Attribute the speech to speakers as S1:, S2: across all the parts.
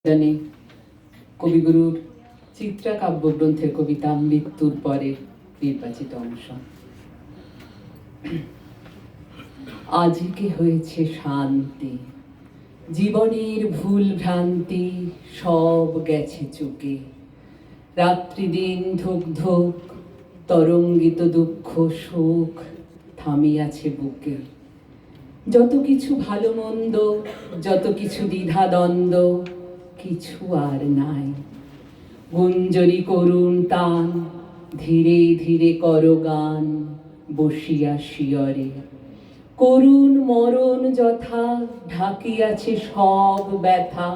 S1: জানি কবিগুরুর চিত্রা কাব্যগ্রন্থের কবিতা মৃত্যুর পরের নির্বাচিত অংশ। আজকে হয়েছে শান্তি, জীবনের ভুল ভ্রান্তি সব গেছে চুকে। রাত্রি দিন ধুক ধুক তরঙ্গিত দুঃখ সুখ থামিয়াছে বুকে। যত কিছু ভালো মন্দ, যত কিছু দ্বিধা দ্বন্দ্ব, কিছু আর নাই। গুঞ্জরি করুণ তান, ধীরে ধীরে কর গান বসিয়া শিয়রে। করুণ মরণ যথা ঢাকিয়াছে সব ব্যথা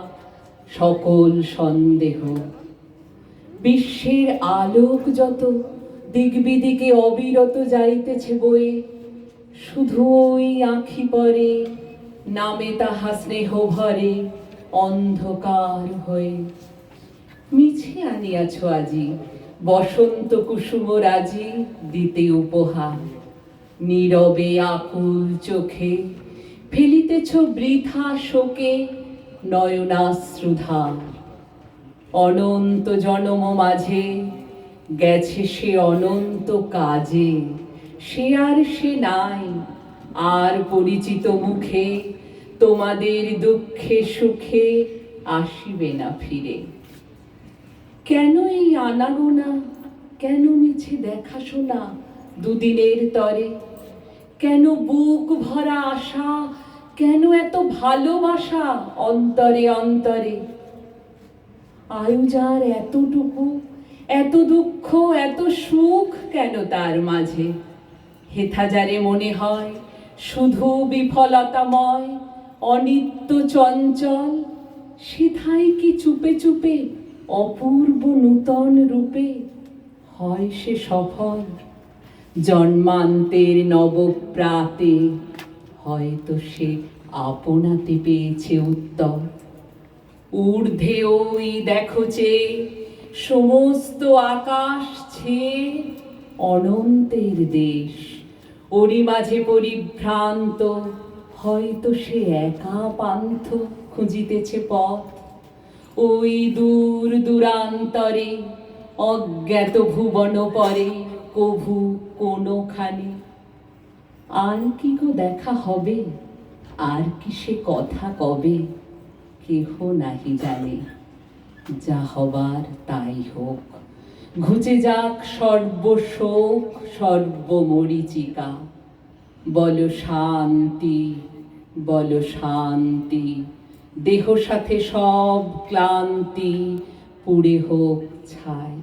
S1: সকল সন্দেহ। বিশ্বের আলোক যত দিগবিদিকে অবিরত যাইতেছে বয়ে, শুধু ওই আঁখি পরে নামে তাহা স্নেহ ভরে অন্ধকার হয়ে। মিছে আনিয়াছ আজি বসন্ত কুসুম রাজি দিতে উপহার। নীরবে আকুল চোখে ফেলিতেছ বৃথা শোকে নয়নাশ্রুধার। অনন্ত জনম মাঝে গেছে সে অনন্ত কাজে, সে নাই আর পরিচিত মুখে তোমাদের দুঃখে সুখে আসিবে না ফিরে। কেন এই আনাগোনা, কেন মিছে দেখাশোনা দুদিনের তরে? কেন বুক ভরা আশা, কেন এত ভালোবাসা অন্তরে অন্তরে? আয়ু যার এতটুকু, এত দুঃখ এত সুখ কেন তার মাঝে? হেথা যারে মনে হয় শুধু বিফলতাময় অনিত্য চঞ্চল, সেথায় কি চুপে চুপে অপূর্ব নূতন রূপে হয় সে সফল? জন্মান্তের নবপ্রাতে হয়তো সে আপনাতে পেয়েছে উত্তর। ঊর্ধ্বে ওই দেখো চেয়ে সমস্ত আকাশ ছেয়ে অনন্তের দেশ, ওরই মাঝে পরিভ্রান্ত হয়তো সে একা পান্থ খুঁজিতেছে পথ। ওই দূর দূরান্তরে অজ্ঞাত ভুবন পরে কভু কোনোখানে। আর কি গো দেখা হবে, আর কি সে কথা কবে? কেহ নাহি জানে, যা হবার তাই হোক। ঘুচে যাক সর্বশোক সর্বমরীচিকা। বল শান্তি, বল শান্তি, দেহ সাথে সব ক্লান্তি পুড়ে হোক ছাই।